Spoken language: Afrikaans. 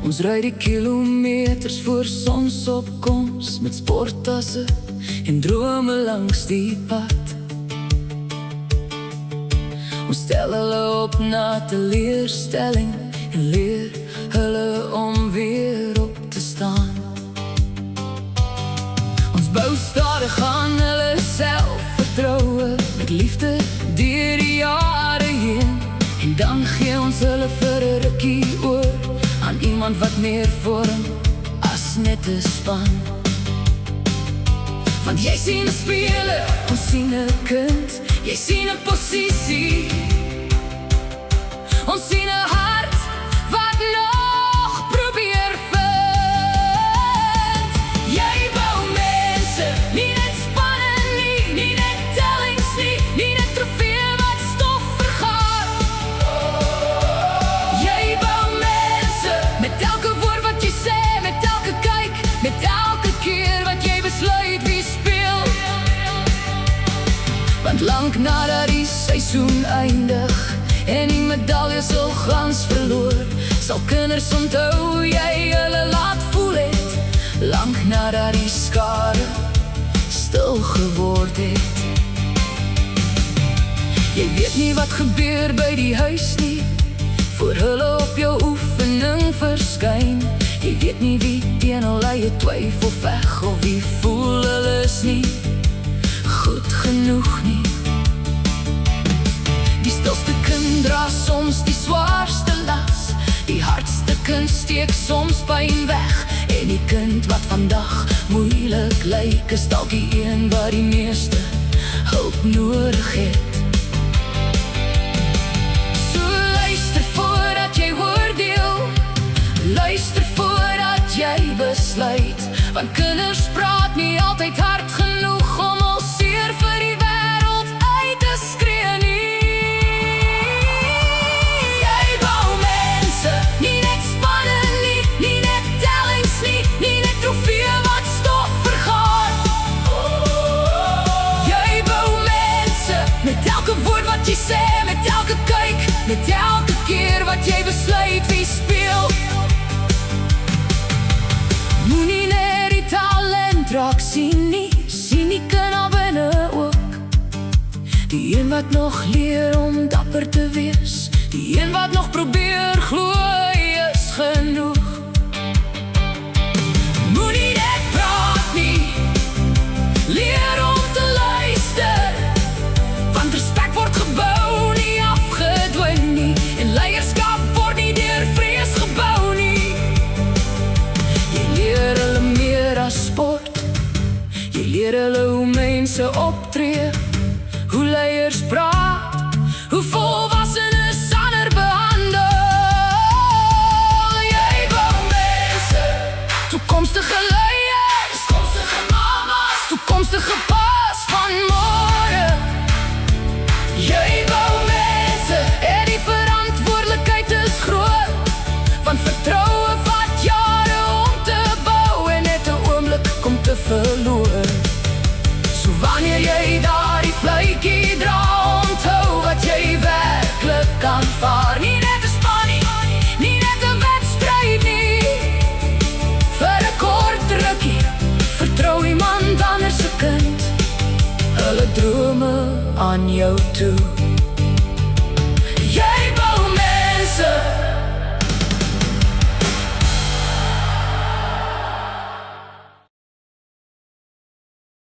Ons ry die kilometers voor sonsopkoms met sporttasse en drome langs die pad. Ons stel hulle op na teleurstelling en leer hulle om weer op te staan. Ons bou stadig aan hulle selfvertroue met liefde deur die jare heen. En dan gee ons hulle vir 'n rukkie oor aan iemand wat meer vorm as net 'n span. Want jy sien 'n speler, ons sien 'n kind. Jy sien 'n posisie, ons sien 'n hart wat nog probeer vind. Jy bou mense, nie net spanne nie, nie net tellings nie, nie net trofee wat stof vergaar. Jy bou mense, met elke woord wat jy sê, met elke kyk, met elke keer wat jy besluit wie speel. Want lank nadat die seisoen eindig en die medaljes al glans verloor, sal kinders onthou jy hulle laat voel het. Lank nadat die skare stil geword het. Jy weet nie wat gebeur by die huis nie, voor hulle op jou oefening verskyn. Jy weet nie wie teen al eie twyfel veg, of wie voel hulle is nie goed genoeg nie. Die stilste kind dra soms die zwaarste las, die hardste kind steek soms pyn weg. En die kind wat vandag moeilik lyk, is dalk die een wat die meeste hulp nodig het. So luister voordat jy oordeel, luister voordat jy besluit. Want kinders praat nie altyd hard genoeg om al seer vir die wêreld uit te skree nie. Wat jy sê, met elke kyk, met elke keer wat jy besluit wie speel. Moenie net die talent raak sien nie, sien die kind al binne ook. Die een wat nog leer om dapper te wees, die een wat nog probeer glo is genoeg. Moenie net praat nie, leer om te luister. Want respek word gebou, nie afgedwing nie. En leierskap word nie deur vrees gebou nie. Jy leer hulle meer as sport, jy leer hulle hoe mense optree, hoe leiers praat, hoe volwassenes ander behandel. Jy bou mense, toekomstige leiers, toekomstige mamas, toekomstige pa's van môre. Jy bou mense, en die verantwoordelikheid is groot. Want vertroue vat jare om te bou, en net 'n oomblik kom te verloor. So wanneer jy daar die vletjie dra, onthou wat jy werklik aanvaar. Nie net 'n span nie, nie net 'n wedstryd nie. Vir 'n kort rukkie, vertrou iemand anders se kind, hulle drome aan jou toe.